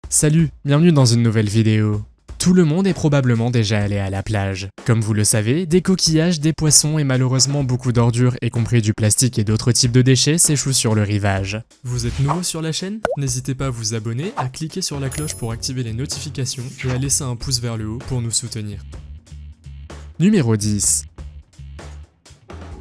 Salut, bienvenue dans une nouvelle vidéo. Tout le monde est probablement déjà allé à la plage. Comme vous le savez, des coquillages, des poissons et malheureusement beaucoup d'ordures, y compris du plastique et d'autres types de déchets, s'échouent sur le rivage. Vous êtes nouveau sur la chaîne? N'hésitez pas à vous abonner, à cliquer sur la cloche pour activer les notifications et à laisser un pouce vers le haut pour nous soutenir. Numéro 10.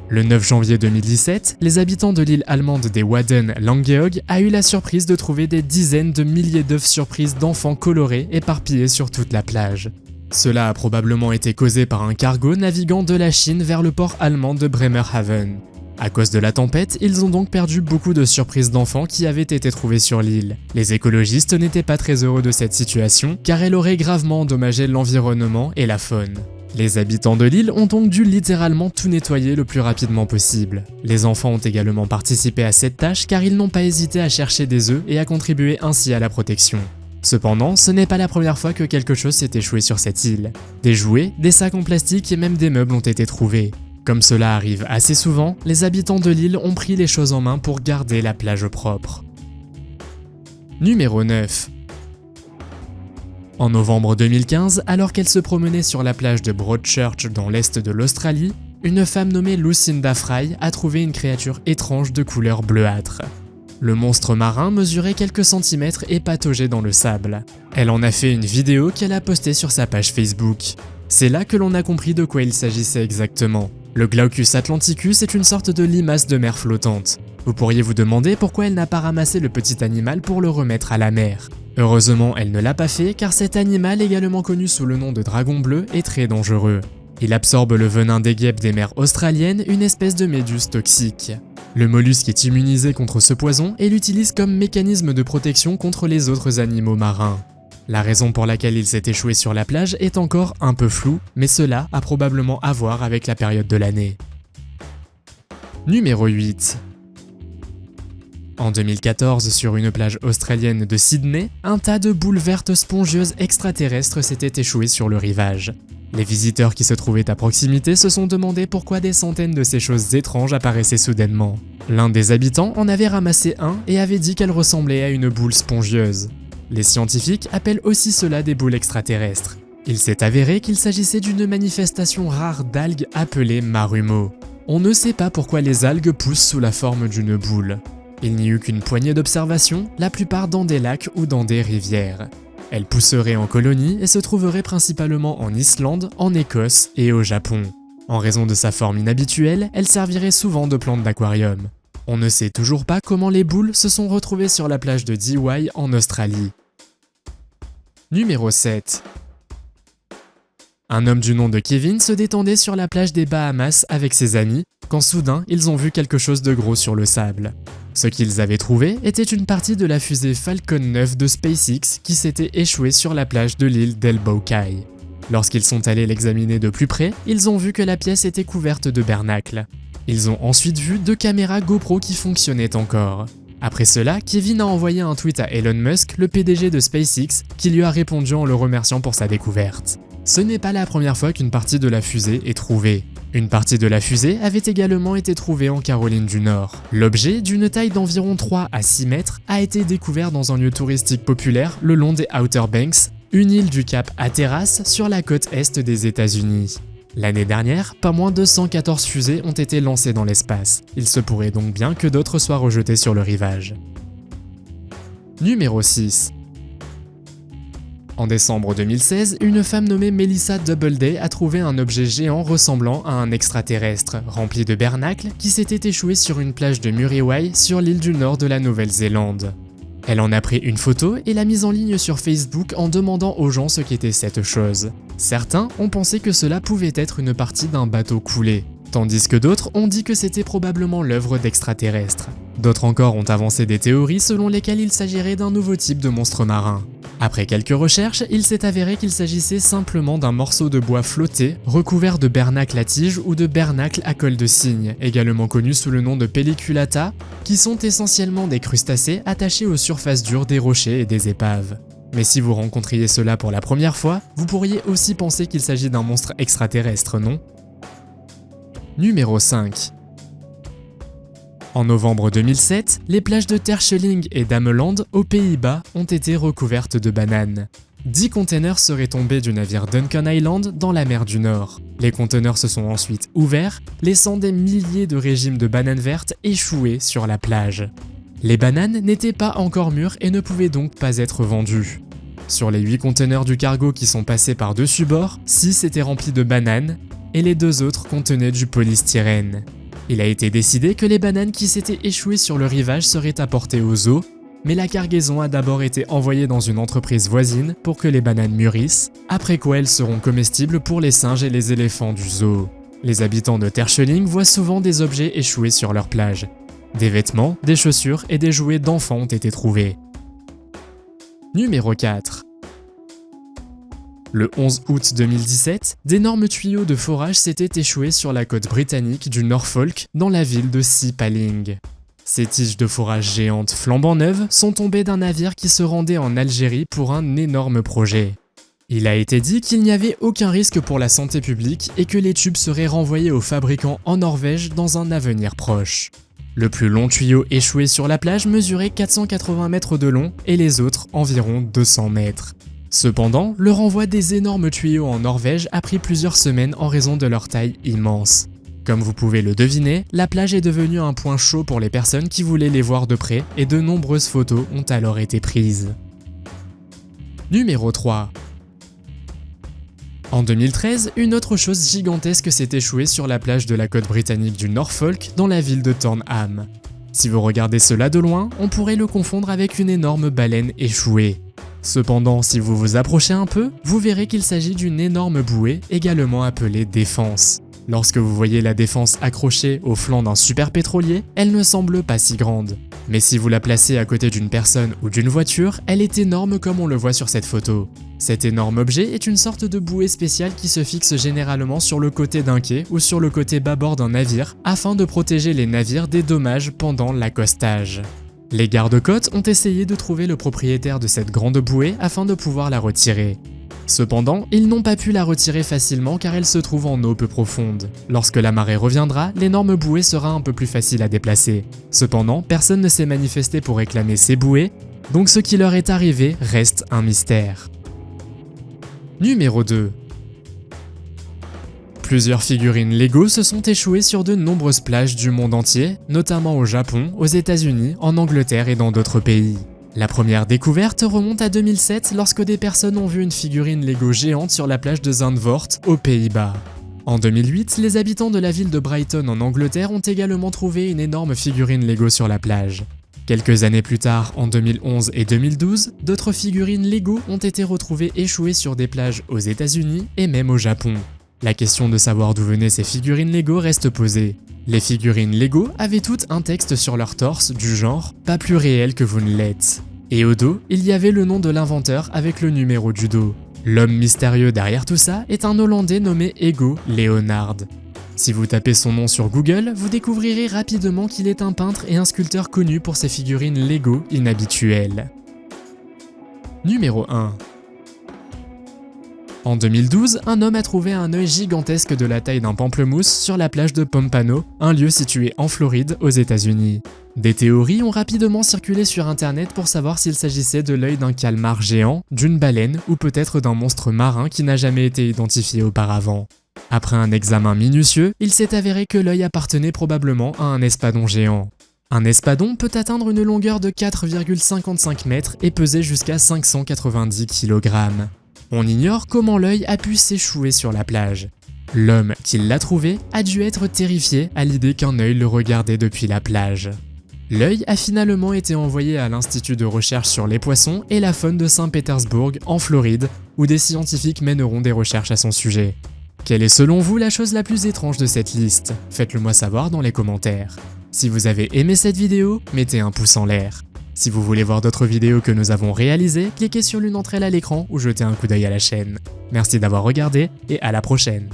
Le 9 janvier 2017, les habitants de l'île allemande des Wadden, Langeoog, a eu la surprise de trouver des dizaines de milliers d'œufs surprises d'enfants colorés éparpillés sur toute la plage. Cela a probablement été causé par un cargo naviguant de la Chine vers le port allemand de Bremerhaven. À cause de la tempête, ils ont donc perdu beaucoup de surprises d'enfants qui avaient été trouvées sur l'île. Les écologistes n'étaient pas très heureux de cette situation car elle aurait gravement endommagé l'environnement et la faune. Les habitants de l'île ont donc dû littéralement tout nettoyer le plus rapidement possible. Les enfants ont également participé à cette tâche car ils n'ont pas hésité à chercher des œufs et à contribuer ainsi à la protection. Cependant, ce n'est pas la première fois que quelque chose s'est échoué sur cette île. Des jouets, des sacs en plastique et même des meubles ont été trouvés. Comme cela arrive assez souvent, les habitants de l'île ont pris les choses en main pour garder la plage propre. Numéro 9. En novembre 2015, alors qu'elle se promenait sur la plage de Broadchurch dans l'est de l'Australie, une femme nommée Lucinda Fry a trouvé une créature étrange de couleur bleuâtre. Le monstre marin mesurait quelques centimètres et pataugeait dans le sable. Elle en a fait une vidéo qu'elle a postée sur sa page Facebook. C'est là que l'on a compris de quoi il s'agissait exactement. Le Glaucus atlanticus est une sorte de limace de mer flottante. Vous pourriez vous demander pourquoi elle n'a pas ramassé le petit animal pour le remettre à la mer. Heureusement, elle ne l'a pas fait car cet animal, également connu sous le nom de dragon bleu, est très dangereux. Il absorbe le venin des guêpes des mers australiennes, une espèce de méduse toxique. Le mollusque est immunisé contre ce poison et l'utilise comme mécanisme de protection contre les autres animaux marins. La raison pour laquelle il s'est échoué sur la plage est encore un peu floue, mais cela a probablement à voir avec la période de l'année. Numéro 8. En 2014, sur une plage australienne de Sydney, un tas de boules vertes spongieuses extraterrestres s'était échoué sur le rivage. Les visiteurs qui se trouvaient à proximité se sont demandé pourquoi des centaines de ces choses étranges apparaissaient soudainement. L'un des habitants en avait ramassé un et avait dit qu'elle ressemblait à une boule spongieuse. Les scientifiques appellent aussi cela des boules extraterrestres. Il s'est avéré qu'il s'agissait d'une manifestation rare d'algues appelée marumo. On ne sait pas pourquoi les algues poussent sous la forme d'une boule. Il n'y eut qu'une poignée d'observations, la plupart dans des lacs ou dans des rivières. Elles pousseraient en colonie et se trouveraient principalement en Islande, en Écosse et au Japon. En raison de sa forme inhabituelle, elles serviraient souvent de plante d'aquarium. On ne sait toujours pas comment les boules se sont retrouvées sur la plage de Dee en Australie. Numéro 7. Un homme du nom de Kevin se détendait sur la plage des Bahamas avec ses amis, quand soudain ils ont vu quelque chose de gros sur le sable. Ce qu'ils avaient trouvé était une partie de la fusée Falcon 9 de SpaceX qui s'était échouée sur la plage de l'île d'Elbow Cay. Lorsqu'ils sont allés l'examiner de plus près, ils ont vu que la pièce était couverte de bernacles. Ils ont ensuite vu 2 caméras GoPro qui fonctionnaient encore. Après cela, Kevin a envoyé un tweet à Elon Musk, le PDG de SpaceX, qui lui a répondu en le remerciant pour sa découverte. Ce n'est pas la première fois qu'une partie de la fusée est trouvée. Une partie de la fusée avait également été trouvée en Caroline du Nord. L'objet, d'une taille d'environ 3 à 6 mètres, a été découvert dans un lieu touristique populaire le long des Outer Banks, une île du Cap Hatteras sur la côte est des États-Unis. L'année dernière, pas moins de 114 fusées ont été lancées dans l'espace. Il se pourrait donc bien que d'autres soient rejetées sur le rivage. Numéro 6. En décembre 2016, une femme nommée Melissa Doubleday a trouvé un objet géant ressemblant à un extraterrestre, rempli de bernacles, qui s'était échoué sur une plage de Muriwai sur l'île du nord de la Nouvelle-Zélande. Elle en a pris une photo et l'a mise en ligne sur Facebook en demandant aux gens ce qu'était cette chose. Certains ont pensé que cela pouvait être une partie d'un bateau coulé, tandis que d'autres ont dit que c'était probablement l'œuvre d'extraterrestres. D'autres encore ont avancé des théories selon lesquelles il s'agirait d'un nouveau type de monstre marin. Après quelques recherches, il s'est avéré qu'il s'agissait simplement d'un morceau de bois flotté, recouvert de bernacle à tige ou de bernacle à colle de cygne, également connu sous le nom de pelliculata, qui sont essentiellement des crustacés attachés aux surfaces dures des rochers et des épaves. Mais si vous rencontriez cela pour la première fois, vous pourriez aussi penser qu'il s'agit d'un monstre extraterrestre, non ? Numéro 5. En novembre 2007, les plages de Terschelling et d'Ameland, aux Pays-Bas, ont été recouvertes de bananes. 10 containers seraient tombés du navire Duncan Island dans la mer du Nord. Les conteneurs se sont ensuite ouverts, laissant des milliers de régimes de bananes vertes échoués sur la plage. Les bananes n'étaient pas encore mûres et ne pouvaient donc pas être vendues. Sur les 8 conteneurs du cargo qui sont passés par-dessus bord, 6 étaient remplis de bananes et les 2 autres contenaient du polystyrène. Il a été décidé que les bananes qui s'étaient échouées sur le rivage seraient apportées aux zoos, mais la cargaison a d'abord été envoyée dans une entreprise voisine pour que les bananes mûrissent, après quoi elles seront comestibles pour les singes et les éléphants du zoo. Les habitants de Terschelling voient souvent des objets échoués sur leur plage. Des vêtements, des chaussures et des jouets d'enfants ont été trouvés. Numéro 4. Le 11 août 2017, d'énormes tuyaux de forage s'étaient échoués sur la côte britannique du Norfolk dans la ville de Sea Palling. Ces tiges de forage géantes flambant neuves sont tombées d'un navire qui se rendait en Algérie pour un énorme projet. Il a été dit qu'il n'y avait aucun risque pour la santé publique et que les tubes seraient renvoyés aux fabricants en Norvège dans un avenir proche. Le plus long tuyau échoué sur la plage mesurait 480 mètres de long et les autres environ 200 mètres. Cependant, le renvoi des énormes tuyaux en Norvège a pris plusieurs semaines en raison de leur taille immense. Comme vous pouvez le deviner, la plage est devenue un point chaud pour les personnes qui voulaient les voir de près et de nombreuses photos ont alors été prises. Numéro 3. En 2013, une autre chose gigantesque s'est échouée sur la plage de la côte britannique du Norfolk dans la ville de Thornham. Si vous regardez cela de loin, on pourrait le confondre avec une énorme baleine échouée. Cependant, si vous vous approchez un peu, vous verrez qu'il s'agit d'une énorme bouée, également appelée défense. Lorsque vous voyez la défense accrochée au flanc d'un super pétrolier, elle ne semble pas si grande. Mais si vous la placez à côté d'une personne ou d'une voiture, elle est énorme comme on le voit sur cette photo. Cet énorme objet est une sorte de bouée spéciale qui se fixe généralement sur le côté d'un quai ou sur le côté bâbord d'un navire afin de protéger les navires des dommages pendant l'accostage. Les gardes-côtes ont essayé de trouver le propriétaire de cette grande bouée afin de pouvoir la retirer. Cependant, ils n'ont pas pu la retirer facilement car elle se trouve en eau peu profonde. Lorsque la marée reviendra, l'énorme bouée sera un peu plus facile à déplacer. Cependant, personne ne s'est manifesté pour réclamer ces bouées, donc ce qui leur est arrivé reste un mystère. Numéro 2. Plusieurs figurines Lego se sont échouées sur de nombreuses plages du monde entier, notamment au Japon, aux États-Unis, en Angleterre et dans d'autres pays. La première découverte remonte à 2007 lorsque des personnes ont vu une figurine Lego géante sur la plage de Zandvoort, aux Pays-Bas. En 2008, les habitants de la ville de Brighton en Angleterre ont également trouvé une énorme figurine Lego sur la plage. Quelques années plus tard, en 2011 et 2012, d'autres figurines Lego ont été retrouvées échouées sur des plages aux États-Unis et même au Japon. La question de savoir d'où venaient ces figurines Lego reste posée. Les figurines Lego avaient toutes un texte sur leur torse du genre « pas plus réel que vous ne l'êtes ». Et au dos, il y avait le nom de l'inventeur avec le numéro du dos. L'homme mystérieux derrière tout ça est un Hollandais nommé Ego Leonard. Si vous tapez son nom sur Google, vous découvrirez rapidement qu'il est un peintre et un sculpteur connu pour ses figurines Lego inhabituelles. Numéro 1. En 2012, un homme a trouvé un œil gigantesque de la taille d'un pamplemousse sur la plage de Pompano, un lieu situé en Floride, aux États-Unis. Des théories ont rapidement circulé sur internet pour savoir s'il s'agissait de l'œil d'un calmar géant, d'une baleine ou peut-être d'un monstre marin qui n'a jamais été identifié auparavant. Après un examen minutieux, il s'est avéré que l'œil appartenait probablement à un espadon géant. Un espadon peut atteindre une longueur de 4,55 mètres et peser jusqu'à 590 kg. On ignore comment l'œil a pu s'échouer sur la plage. L'homme qui l'a trouvé a dû être terrifié à l'idée qu'un œil le regardait depuis la plage. L'œil a finalement été envoyé à l'Institut de recherche sur les poissons et la faune de Saint-Pétersbourg, en Floride, où des scientifiques mèneront des recherches à son sujet. Quelle est selon vous la chose la plus étrange de cette liste? Faites-le moi savoir dans les commentaires. Si vous avez aimé cette vidéo, mettez un pouce en l'air. Si vous voulez voir d'autres vidéos que nous avons réalisées, cliquez sur l'une d'entre elles à l'écran ou jetez un coup d'œil à la chaîne. Merci d'avoir regardé et à la prochaine.